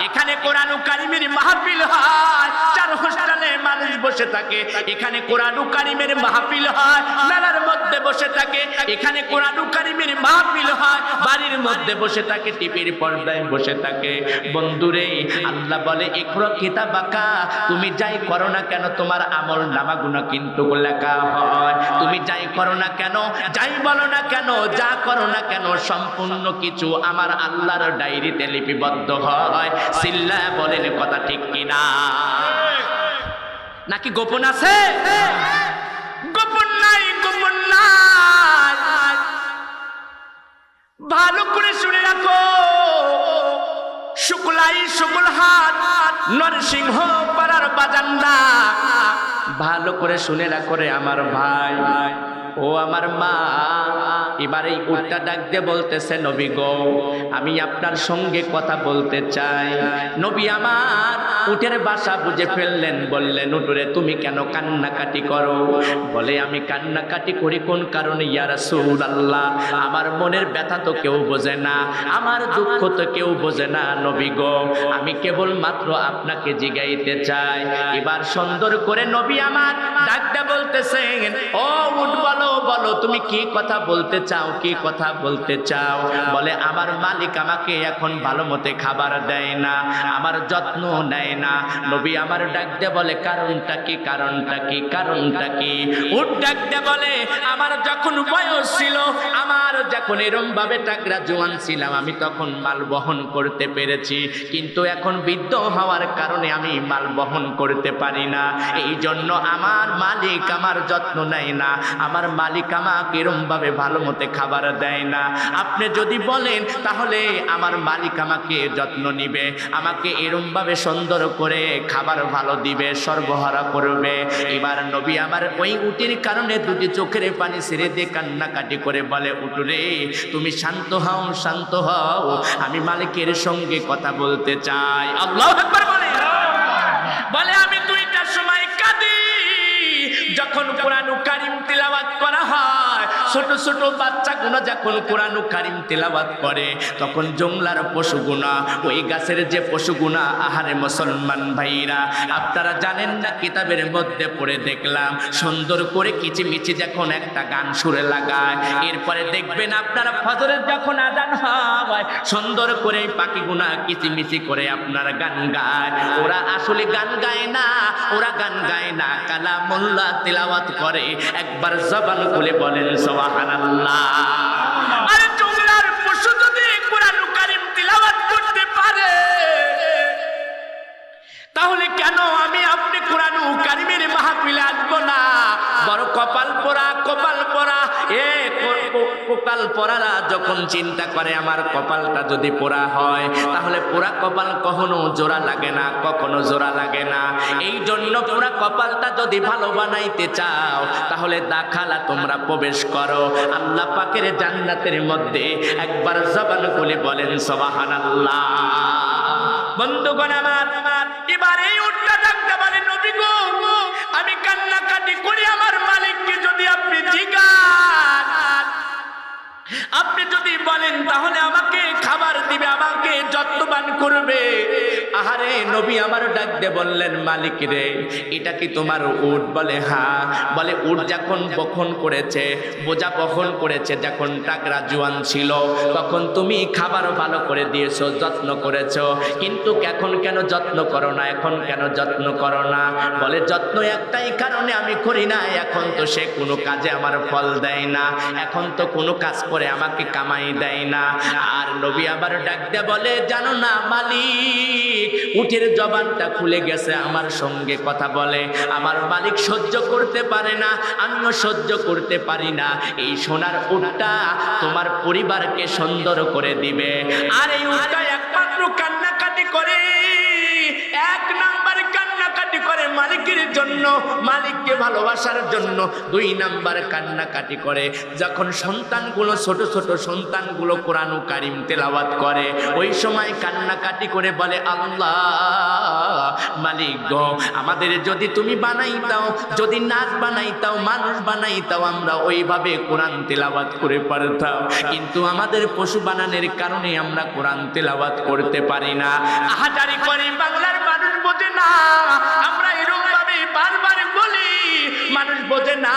এখানে কোরআন কারীমের মাহফিল হয়, চার হোস্টেলে মানুষ বসে থাকে, এখানে কোরআন কারীমের মাহফিল হয়, মেলার মধ্যে বসে থাকে, এখানে কোরআন কারীমের মাহফিল হয়, বাড়ির মধ্যে বসে থাকে, টিভির পর্দায় বসে থাকে। বন্ধুরে, আল্লাহ বলে, ইকরা কিতাবাকা, তুমি যাই করো না কেন তোমার আমল নামাগুনা কিন্তু লেখা হয়। তুমি যাই করো না কেন, যাই বলো না কেন, যা করো না কেন, সম্পূর্ণ কিছু আমার আল্লাহর ডায়েরিতে লিপিবদ্ধ হয়। সিল্লা বলেন, কথা ঠিক কিনা? নাকি গোপন আছে? গোপন নাই, গোপন নাই। ভালো করে শুনে রাখো, শুক্লাই শুক্লহাট নরসিংহ পাড়ার বাজান্ডা, ভালো করে শুনে রাখো রে আমার ভাই, ও আমার মা। এবার এই উটটা ডাক দিয়ে বলতেছে, নবী গো, আমি আপনার সঙ্গে কথা বলতে চাই। নবী আমার উটের ভাষা বুঝে ফেললেন, বললেন, উটরে তুমি কেন কান্নাকাটি করো? বলে, আমি কান্নাকাটি করি কোন কারণে? ইয়া রাসূলুল্লাহ, আমার মনের ব্যথা তো কেউ বোঝে না, আমার দুঃখ তো কেউ বোঝে না। নবী গো, আমি কেবল মাত্র আপনাকে জিগাইতে চাই। এবার সুন্দর করে নবী আমার ডাক দিয়ে বলতেছেন, ও উট, বলো বলো, তুমি কি কথা বলতে চাও? কি কথা বলতে চাও? বলে, আমার মালিক আমাকে এখন ভালো মতে খাবার দেয় না, আমার যত্ন নেয় না। নবী আমার ডাক দিয়ে বলে, কারণটা কি? কারণটা কি? কারণটা কি? উট ডাক দিয়ে বলে, আমার যখন বয়স ছিল, আমার যখন এরম ভাবে টাকরা জোয়ান ছিলাম, আমি তখন মাল বহন করতে পেরেছি, কিন্তু এখন বৃদ্ধ হওয়ার কারণে আমি মাল বহন করতে পারি না। এই জন্য আমার মালিক আমার যত্ন নেয় না, আমার মালিক আমাকে এরম ভাবে ভালো মতে খাবার দেয় না। আপনি যদি বলেন, তাহলে আমার মালিক আমাকে যত্ন নিবে, আমাকে এরম ভাবে সুন্দর করে খাবার ভালো দিবে, সর্বহারা করবে। এবার নবী আমার ওই উটের কারণে দুটি চোখের পানি ছেড়ে দিয়ে কান্নাকাটি করে বলে, উটরে তুমি শান্ত হও, শান্ত হও, আমি মালিকের সঙ্গে কথা বলতে চাই। আল্লাহু আকবার বলে, বলে, আমি দুইটার সময় কাঁদি, যখন কোরআন কারীম তিলাওয়াত করা হয়, ছোট ছোট বাচ্চাগুলো যখন কোরআন কারীম তেলাওয়াত করে তখন জংলার পশুগুনা, ওই গাছের যে পশুগুনা, আহারে মুসলমান ভাইরা আপনারা জানেন না, কিতাবের মধ্যে পড়ে দেখলাম সুন্দর করে কিচিমিচি যখন একটা গান সুরে লাগায়, এরপরে দেখবেন আপনারা ফজরের যখন আজান হয় সুন্দর করে এই পাখিগুনা কিচিমিচি করে আপনার গান গায়। ওরা আসলে গান গায় না, ওরা গান গায় না, কালামুল্লাহ তেলাওয়াত করে। একবার জবান খুলে বলেন সুবহানাল্লাহ। আরে জংলার পশু যদি কোরআন কারীম তেলাওয়াত করতে পারে তাহলে কেন আমি আপনি কোরআন কারীমের মাহফিলে আসবো না? বড় কপাল পোড়া, কপাল পোড়া। কপাল পোড়ারা যখন চিন্তা করে আমার কপালটা যদি পোড়া হয় তাহলে পোড়া কপাল কখনো জোড়া লাগে না, কখনো জোড়া লাগে না। এই জন্য পোড়া কপালটা যদি ভালো বানাইতে চাও তাহলে দাখালা তোমরা প্রবেশ করো আল্লাহ পাকের জান্নাতের মধ্যে। একবার জবান খুলে বলেন সুবহানাল্লাহ। বন্ধুগণ আমার, এবার এই উটটা ডাকতে বলে নবী গো, আমি কান্নাকাটি করি আমার মালিককে যদি আপনি জিজ্ঞান, আপনি যদি বলেন তাহলে আমাকে খাবার দিবে, আমাকে যত্নবান করবে। আহারে নবী আমার ডাক দিয়ে বললেন মালিক রে, এটা কি তোমার উট? বলে হ্যাঁ। বলে উট যখন বহন করেছে, বোঝা বহন করেছে, যখন টাকরা জোয়ান ছিল তখন তুমি খাবার ভালো করে দিয়েছো, যত্ন করেছো, কিন্তু এখন কেন যত্ন করো না? এখন কেন যত্ন করো না? বলে যত্ন একটাই কারণে আমি করি না, এখন তো সে কোনো কাজে আমার ফল দেয় না, এখন তো কোনো কাজ করে আমাকে কামাই দেয় না। আর নবী আবার ডাক দিয়ে বলে জানো না মালিক, উটের জবানটা খুলে গেছে, আমার সঙ্গে কথা বলে, আমার মালিক সহ্য করতে পারে না, আমিও সহ্য করতে পারি না। এই সোনার উটটা তোমার পরিবারকে সুন্দর করে দিবে। আর এই উটটা একমাত্র কান্নাকাটি করে, এক নাম্বার কান্নাকাটি করে মালিকের জন্য, মালিককে ভালোবাসার জন্য। দুই নাম্বার কান্নাকাটি করে যখন সন্তানগুলো, ছোট ছোট সন্তানগুলো কোরআন কারীম তেলাওয়াত করে, ওই সময় কান্নাকাটি করে বলে আল্লাহ মালিক গো, আমাদের যদি তুমি বানাইতাও, যদি নাচ বানাইতাও, মানুষ বানাইতাও, আমরা ওইভাবে কোরআন তেলাওয়াত করে পারতাম, কিন্তু আমাদের পশু বানানোর কারণে আমরা কোরআন তেলাওয়াত করতে পারি না। আহাজারি করে বাংলার মানুষ বোঝে না, আমরা এরকম ভাবে বারবার বলি, মানুষ বোঝে না।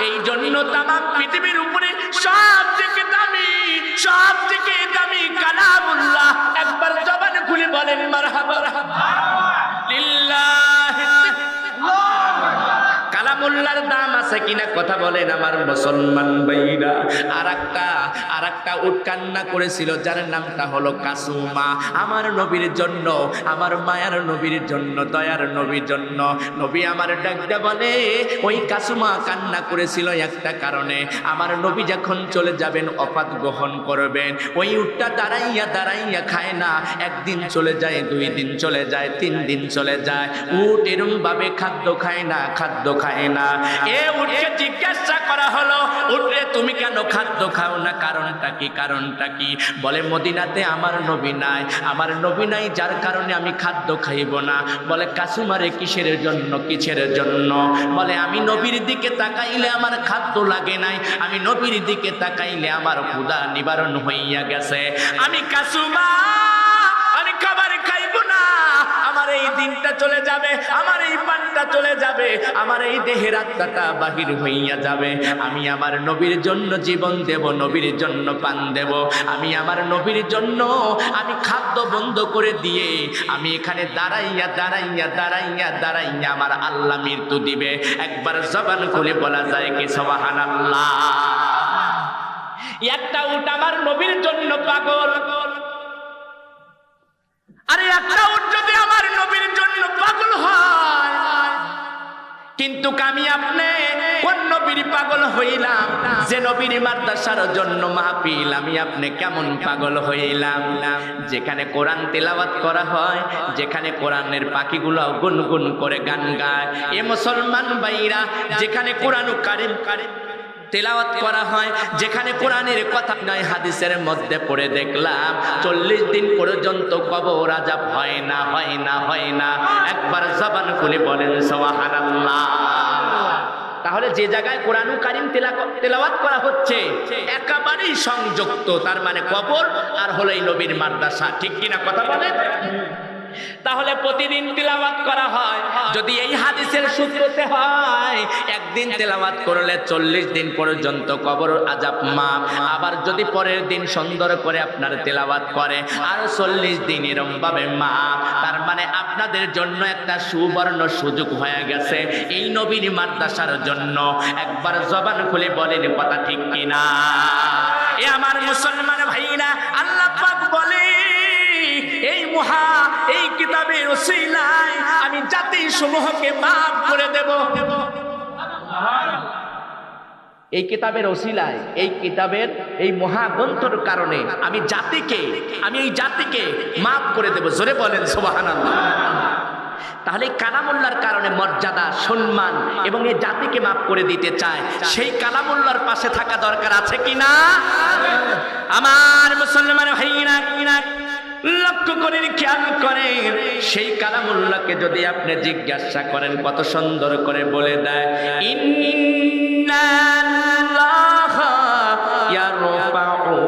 এই জন্য তামাম পৃথিবীর উপরে সব থেকে দামি, সব থেকে দামি কালামুল্লাহ। একবার জবান খুলে বলেন মারহাবা লিল্লাহি। কালামুল্লাহর দাম আছে কিনা কথা বলেন আমার মুসলমান ভাইরা। আর একটা উট কান্না করেছিল যার নামটা হলো কাসুমা। আমার নবীর জন্য, আমার মায়ার নবীর জন্য, দয়ার নবীর জন্য। নবী আমার ডাকতে বলে ওই কাসুমা কান্না করেছিল একটা কারণে, আমার নবী যখন চলে যাবেন, অফাত গ্রহণ করবেন, ওই উটটা দাঁড়াইয়া দাঁড়াইয়া খায় না। একদিন চলে যায়, 2 দিন চলে যায়, 3 দিন চলে যায়, উট এরকম ভাবে খাদ্য খায় না, খাদ্য খায় না। এ উটকে জিজ্ঞাসা করা হলো, উটরে তুমি কেন খাদ্য খাও না? কারণটা কি? কারণটা কি? বলে মদিনাতে আমার নবী নাই, আমার নবী নাই যার কারণে আমি খাদ্য খাইব না। বলে কাসুমারে কিসের জন্য, কিসের জন্য? বলে আমি নবীর দিকে তাকাইলে আমার খাদ্য লাগে নাই, আমি নবীর দিকে তাকাইলে আমার ক্ষুধা নিবারণ হইয়া গেছে। আমি কাসুমা, আমি খাবার খাইব না, আমার এই দিনটা চলে যাবে, আমার এই পানটা চলে যাবে, আমার এই দেহের আত্মাটা বাহির হইয়া যাবে। আমি আমার নবীর জন্য জীবন দেব, নবীর জন্য পান দেব। আমি আমার নবীর জন্য আমি খাদ্য বন্ধ করে দিয়ে আমি এখানে দাঁড়াইয়া দাঁড়াইয়া দাঁড়াইয়া দাঁড়াইয়া আমার আল্লাহ মৃত্যু দিবে। একবার জবান খুলে বলা যায় কি সুবহানাল্লাহ। একটা উট আমার নবীর জন্য পাগল, আরে একটা উট যদি আমার নবীর জন্য পাগল হয়, কিন্তু আমি আপনি কোন নবীর পাগল হইলাম? যে নবীর মাদ্রাসার জন্য মাহফিল, আমি আপনি কেমন পাগল হইলাম? যেখানে কোরআন তেলাওয়াত করা হয়, যেখানে কোরআনের পাখিগুলো গুনগুন করে গান গায়, এ মুসলমান ভাইরা, যেখানে কোরআন কারীম তেলাওয়াত করা হয়, যেখানে কোরআনের কথা নয় হাদিসের মধ্যে পড়ে দেখলাম 40 দিন পর্যন্ত কবর আযাব হয় না, হয় না, হয় না। একবার জবান খুলে বলেন সুবহানাল্লাহ। তাহলে যে জায়গায় কোরআনুল কারীম তেলাওয়াত করা হচ্ছে একেবারেই সংযুক্ত, তার মানে কবর আর হলো এই নবীর মাদ্রাসা। ঠিক কিনা কথা বলেন? তাহলে প্রতিদিন তিলাওয়াত করা হয়, যদি এই হাদিসের সূত্রতে হয় একদিন তিলাওয়াত করলে 40 দিন পর্যন্ত কবর আযাব মাফ, আবার যদি পরের দিন সুন্দর করে আপনার তিলাওয়াত করে আরো 40 দিন এরকম ভাবে মাফ। তার মানে আপনাদের জন্য একটা সুবর্ণ সুযোগ হয়ে গেছে এই নবীর মাদ্রাসার জন্য। একবার জবান খুলে বলেন কথা ঠিক কিনা? এ আমার মুসলমান ভাইরা, আল্লাহ পাক বলে এই কিতাবের ওসিলায় আমি জাতি সমূহকে মাফ করে দেব। এই কিতাবের ওসিলায়, এই কিতাবের এই মহাগ্রন্থের কারণে আমি এই জাতিকে মাফ করে দেব। জোরে বলেন সুবহানাল্লাহ। তাহলে কালামুল্লাহর কারণে মর্যাদা, সম্মান এবং এই জাতিকে মাফ করে দিতে চায়, সেই কালামুল্লাহর পাশে থাকা দরকার আছে কিনা? আমার মুসলমান ভাইরা, লক্ষ্য করে খেয়াল করেন, সেই কালামুল্লাহকে যদি আপনি জিজ্ঞাসা করেন কত সুন্দর করে বলে দেয়, ইন্নাল্লাহা ইয়ারফাউ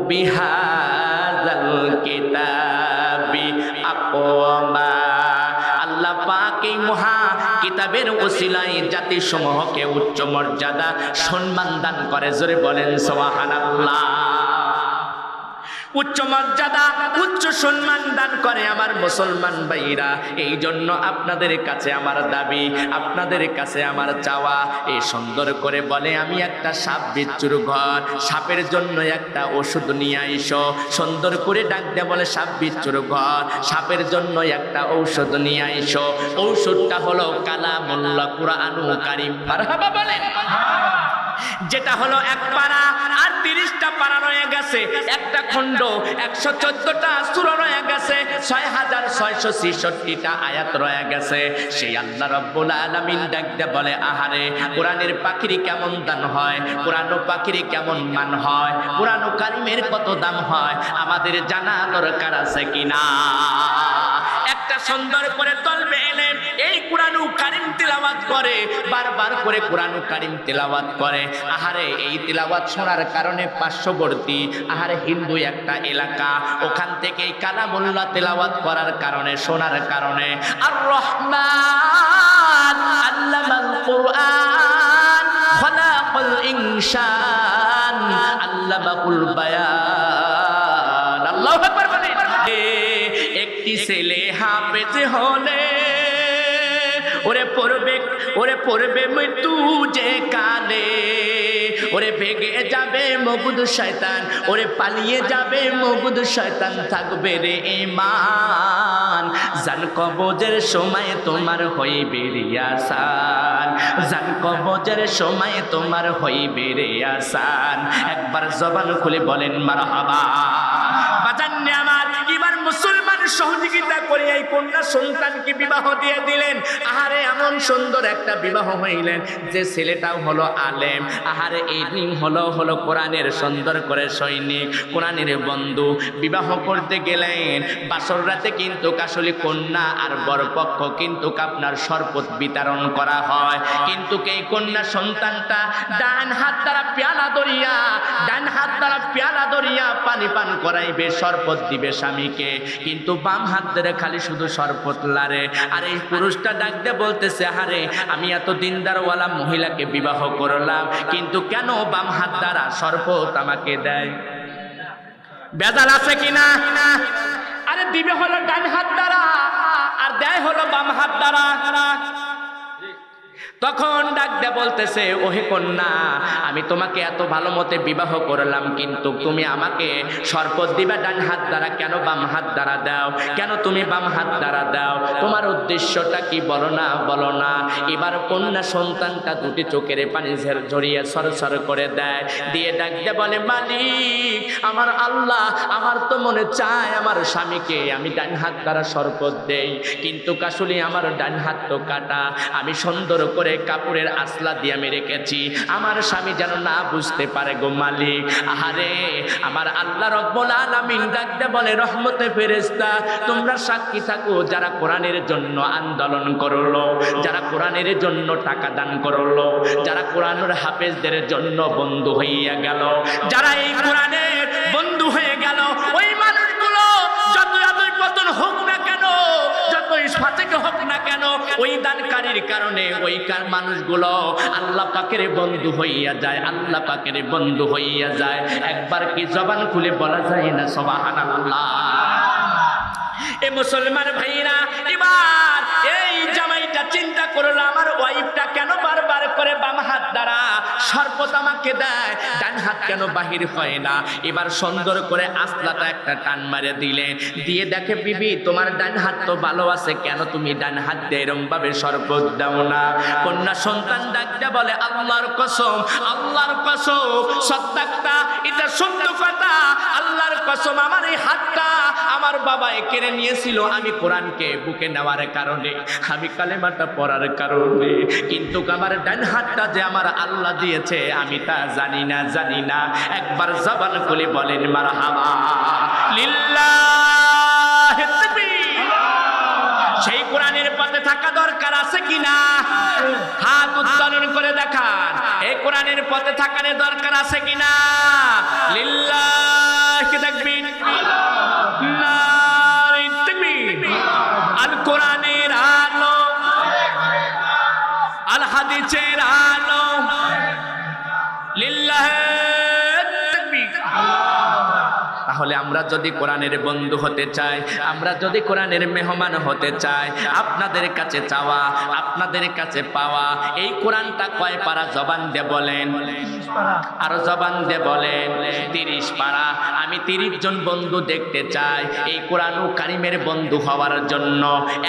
বিহাযাল কিতাবি আকওয়ামা। আল্লাহ পাক এই মহা কিতাবের ওসিলায় জাতি সমূহকে উচ্চ মর্যাদা, সম্মান দান করে। জোরে বলেন সুবহানাল্লাহ। উচ্চ মর্যাদা, উচ্চ সম্মান দান করে আমার মুসলমান ভাইরা। এই জন্য আপনাদের কাছে আমার দাবি, আপনাদের কাছে আমার চাওয়া, এই সুন্দর করে বলে আমি একটা সাপ বিচ্ছুর ঘর, সাপের জন্য একটা ওষুধ নিয়ে আইসো। সুন্দর করে ডাক দিয়ে বলে সাপ বিচ্ছুর ঘর, সাপের জন্য একটা ঔষধ নিয়ে আইসো। ঔষধটা হলো কালামুল্লাহ, কুরআনুল কারীম। মারহাবা বলেন। যেটা হলো এক পারা আর 30টা পারা রয়ে গেছে, একটা খণ্ড 114টা সূরা রয়ে গেছে, 6666টা আয়াত রয়ে গেছে। সেই আল্লাহ রাব্বুল আলামিন ডাকতে বলে আহারে কোরআনের পাখির কেমন দান হয়, কোরআন পাখির কেমন মান হয়, কোরআন কারীমের কত দাম হয়, আমাদের জানা দরকার আছে কিনা? একটা সুন্দর করে তলবে এলেন এই কোরআনুল কারীম তিলাওয়াত করে, বারবার করে কোরআনুল কারীম তিলাওয়াত করে। আহারে এই তিলাওয়াত শোনার কারণে পার্শ্ববর্তী আহারে হিন্দু একটা এলাকা, ওখান থেকে এই কালামুল্লাহ তিলাওয়াত করার কারণে, শোনার কারণে আর রহমান আল্লামাল কুরআন খালাকাল ইনসান আল্লামাহুল বায়ান। আল্লাহু আকবার বলেন। একটি ছেলে হাফেজ হলে ওরে পড়বে মৃত্যু যে কালে, ওরে ভেগে যাবে মগুদ শয়তান, ওরে পালিয়ে যাবে মগুদ শয়তান, থাকবে রে ঈমান। জান কবজের সময় তোমার হইবে রে আসান, জান কবজের সময় তোমার হইবে রে আসান। একবার জবান খুলে বলেন মারহাবা। বাজান্নে আমার এবার মুসলমান সহযোগিতা করে এই কন্যা সন্তানকে বিবাহ দিয়ে দিলেন। আহারে এমন সুন্দর একটা বিবাহ হইলেন যে ছেলেটাও হলো আলেম, আহারে এই হলো কোরআনের সুন্দর করে সৈনিক, কোরআনের বন্ধু। বিবাহ করতে গেলেন বাসর রাতে কিন্তু আসলে কন্যা আর বরপক্ষ কিন্তু আপনার শরবত বিতরণ করা হয়, কিন্তু এই কন্যা সন্তানটা ডান হাত দ্বারা পেয়ালা ধরিয়া পানি পান করাইবে, শরবত দিবে স্বামীকে, কিন্তু বাম হাত ধরে খালি শুধু শরবত লারে। আর এই পুরুষটা ডাকতে বলতেছে আহারে আমি এত দিনদারওয়ালা মহিলাকে বিবাহ করলাম, কিন্তু কেন বাম হাত দ্বারা শরবত আমাকে দেয়? বেজাল আছে কিনা? আরে দিবে হলো ডান হাত দ্বারা আর দেয় হলো বাম হাত দ্বারা। তখন ডাক দে বলতেছে ওহে কন্যা আমি তোমাকে এত ভালো মতে বিবাহ করলাম, কিন্তু তুমি আমাকে শরবত দিবা ডান হাত দ্বারা, কেন বাম হাত দ্বারা দাও? কেন তুমি বাম হাত দ্বারা দাও? তোমার উদ্দেশ্যটা কি বলো না। এবার কন্যা সন্তানটা দুটি চোখের পানি ঝরিয়ে সরসর করে দেয়, দিয়ে ডাক দে বলে মালিক আমার আল্লাহ, আমার তো মনে চায় আমার স্বামীকে আমি ডান হাত দ্বারা শরবত দেই, কিন্তু কাশুলি আমার ডান হাত তো কাটা, আমি সুন্দর করে করে কাপড়ের আসলা দিয়ে আমি রেখেছি, আমার স্বামী যেন না বুঝতে পারে গো মালিক। আহারে আমার আল্লাহ রব্বুল আলামিন ডাকতে বলে, রহমতে ফেরেশতা তোমরা সাক্ষী থাকো, যারা কোরআনের জন্য আন্দোলন করলো, যারা কোরআনের জন্য টাকা দান করলো, যারা কোরআনের হাফেজদের জন্য বন্ধু হইয়া গেল, যারা এই কোরআনের বন্ধু হয়ে গেল, ওই মানুষগুলো যতই আদর পতন হোক না কেন, যতই ফাতেক হোক না কেন, ওই দানকারীর কারণে ওই মানুষগুলো আল্লাহ পাকের বন্ধু হইয়া যায়, আল্লাহ পাকের বন্ধু হইয়া যায়। একবার কি জবান খুলে বলা যায় না সুবহানাল্লাহ? এ মুসলমান ভাইরা, এবার এই জামাইটা চিন্তা করলো আমার ওয়াইফটা কেন বারবার করে বাম হাত দ্বারা শরবত আমাকে দেয়, ডান হাত কেন বাহির হয় না। এবার সুন্দর করে আসলাটা একটা টান মারে দিলেন, দিয়ে দেখে বিবি তোমার ডান হাত তো ভালো আছে, কেন তুমি ডান হাত দিয়ে এরকম ভাবে শরবত দাও না? কন্যা সন্তান ডাকতে বলে, আল্লাহর কসম, আল্লাহর কসম, সত্যাক্তা এটা সত্য কথা, আল্লাহর কসম আমার এই হাতটা আমার বাবা কেড়ে নিয়েছিল, আমি কোরআনকে বুকে নেওয়ার কারণে, আমি কালেমাটা পড়ার কারণে, কিন্তু আমার ডান হাতটা যে আমার আল্লাহ দিয়েছে আমি তা জানি না, জানি না। একবার জবান খুলে বলেন মারহাবা লিল্লাহি তাকবীর। সেই কোরআনের পথে থাকা দরকার আছে কিনা? হাত উত্তোলন করে দেখান, এই কোরআনের পথে থাকার দরকার আছে কিনা? লিল্লাহি তাকবীর, আল কোরআনের আলো, আল হাদিসের আলো, লিল্লাহি তাকবীর। তাহলে আমরা যদি কোরআনের বন্ধু হতে চাই, আমরা যদি কোরআনের মেহমান হতে চাই, আপনাদের কাছে চাওয়া, আপনাদের কাছে পাওয়া, এই কোরআনটা কয় পারা জবান দে বলেন, আরো জবান দে বলেন, 30 পারা। আমি 30 জন বন্ধু দেখতে চাই এই কোরআন কারিমের বন্ধু হওয়ার জন্য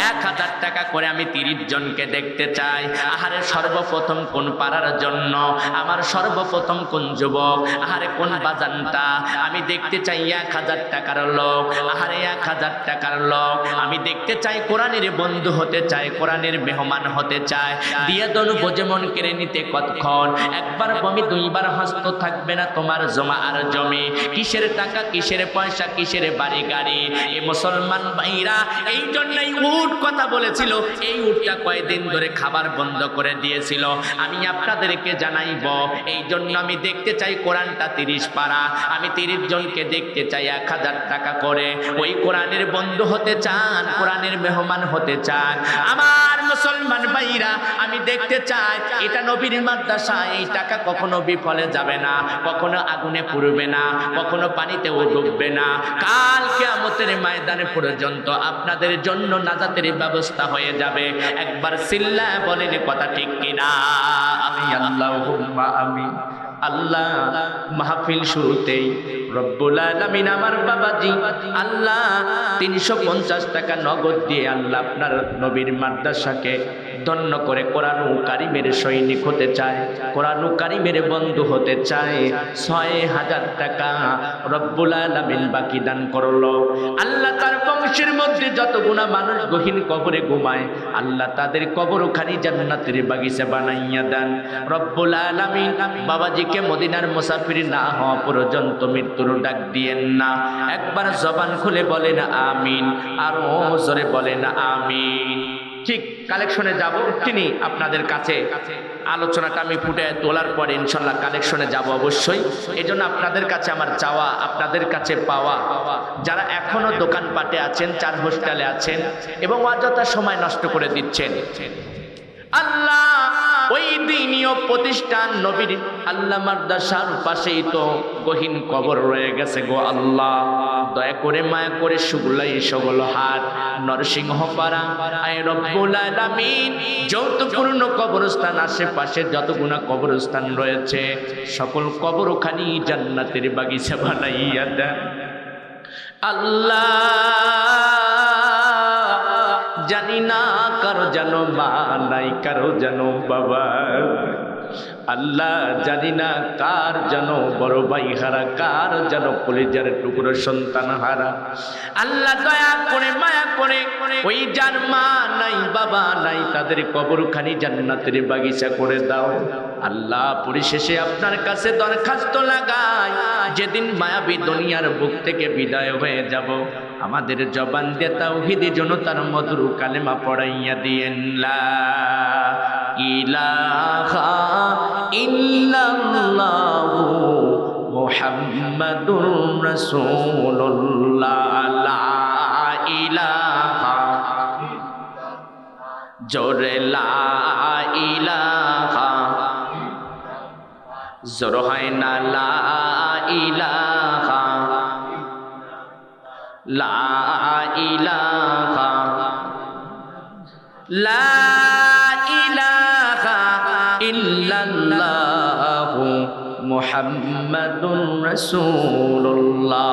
1000 টাকা করে আমি 30 জনকে দেখতে চাই। আহারে সর্বপ্রথম কোন পাড়ার জন্য, আমার সর্বপ্রথম কোন যুবক, আহারে কোন বাজানটা আমি দেখতে চাই 1000 টাকার লোক, আহারে 1000 টাকার লোক আমি দেখতে চাই, কোরআনের বন্ধু হতে চাই, কোরআনের মেহমান হতে চাই। দিয়ে দন বোঝে মন কেড়ে নিতে কতক্ষণ, একবার বমি দুইবার হস্ত থাকবে না তোমার জমা আর জমি। কিসের টাকা, কিসের পয়সা, কিসের বাড়ি গাড়ি? এই মুসলমান ভাইরা এই জন্যই উট কথা বলেছিল, এই উটটা কয়েকদিন ধরে খাবার বন্ধ করে দিয়েছিল। আমি আপনাদেরকে জানাইব, এই জন্য আমি দেখতে চাই কোরআনটা 30 পারা, আমি 30 জনকে দেখতে চাই 1000 টাকা করে। ওই কোরআনের বন্ধু হতে চান, কোরআনের মেহমান হতে চান আমার মুসলমান ভাইরা, আমি দেখতে চাই এটা নবীর মাদ্রাসা, এই টাকা কখনো বিফলে যাবে না, কখনো আগুনে পুড়বে না, কখনো পানিতেও ডুববে না। কাল কিয়ামতের ময়দানে পর্যন্ত আপনাদের জন্য নাজাতের ব্যবস্থা হয়ে যাবে। একবার চিল্লায় বলেন কথা ঠিক কিনা? আমি আল্লাহুম্মা আমিন। আল্লাহ মাহফিল শুরুতেই রব্বুল আলামিন আমার বাবাজি আল্লাহ 350 টাকা নগদ দিয়ে আল্লাহ আপনার নবীর মাদ্রাসাকে ধন্য করে কোরআন কারিমের সৈনিক হতে চায়, কোরআন কারিমের বন্ধু হতে চায়। 6000 টাকা রব্বুল আলামিন বাকি দান করলো। আল্লাহ তার বংশের মধ্যে যতগুনা মানুষ গহীন কবরে ঘুমায়, আল্লাহ তাদের কবরখানি জান্নাতের বাগিচা বানাইয়া দেন রব্বুল আলামিন। বাবাজিকে মদিনার মুসাফির না হওয়া পর্যন্ত মৃত্যুর ডাক দিয়েন না। একবার জবান খুলে বলেন আমিন, আরো জোরে বলেন আমিন। ঠিক কালেকশনে যাব, তিনি আপনাদের কাছে আলোচনাটা আমি ফুটে তোলার পরে ইনশাল্লাহ কালেকশনে যাব অবশ্যই। এই জন্য আপনাদের কাছে আমার চাওয়া, আপনাদের কাছে পাওয়া, যারা এখনো দোকানপাটে আছেন, 4 হোস্টেলে আছেন এবং অযথা সময় নষ্ট করে দিচ্ছেন, আল্লাহ ওই দিনীয় প্রতিষ্ঠান নবীর আল্লাহ মাদ্রাসার পাশেই তো গহীন কবর রয়ে গেছে গো আল্লাহ, দয়া করে মায়া করে সুগুলাই সগল হাট নরসিংহপাড়া আয় রব্বুল আলামিন যৌতুপূর্ণ কবরস্থান আশেপাশে যতগুনা কবরস্থান রয়েছে সকল কবরখানি জান্নাতের বাগিচা বানাইয়া দেন আল্লাহ। জানি না কারো যেন মা নাই, কারো যেন বাবা, আল্লাহ জানি না কার যেন বড় ভাই হারা, কার যেন কলিজার টুকরো সন্তান হারা। আল্লাহ দয়া করে মায়া করে ওই যার মা নাই বাবা নাই তাদের কবরখানি জান্নাতের বাগিচা করে দাও। আল্লাহ পরিশেষে আপনার কাছে দরখাস্ত লাগাই, যেদিন মায়াবী দুনিয়ার বুক থেকে বিদায় হয়ে যাব, আমাদের জবান দিয়ে তাওহীদের জন্য তার মধুর কালেমা পড়াইয়া দিয়েন লা ইলাহা ইল্লাল্লাহু মুহাম্মাদুর রাসূলুল্লাহ। লা ইলাহা জোরে লা ইলাহা, জোর হয় না লা ইলাহা, লা ইলাহা, লা ইলাহা ইল্লাল্লাহু মুহাম্মাদুর রাসূলুল্লাহ।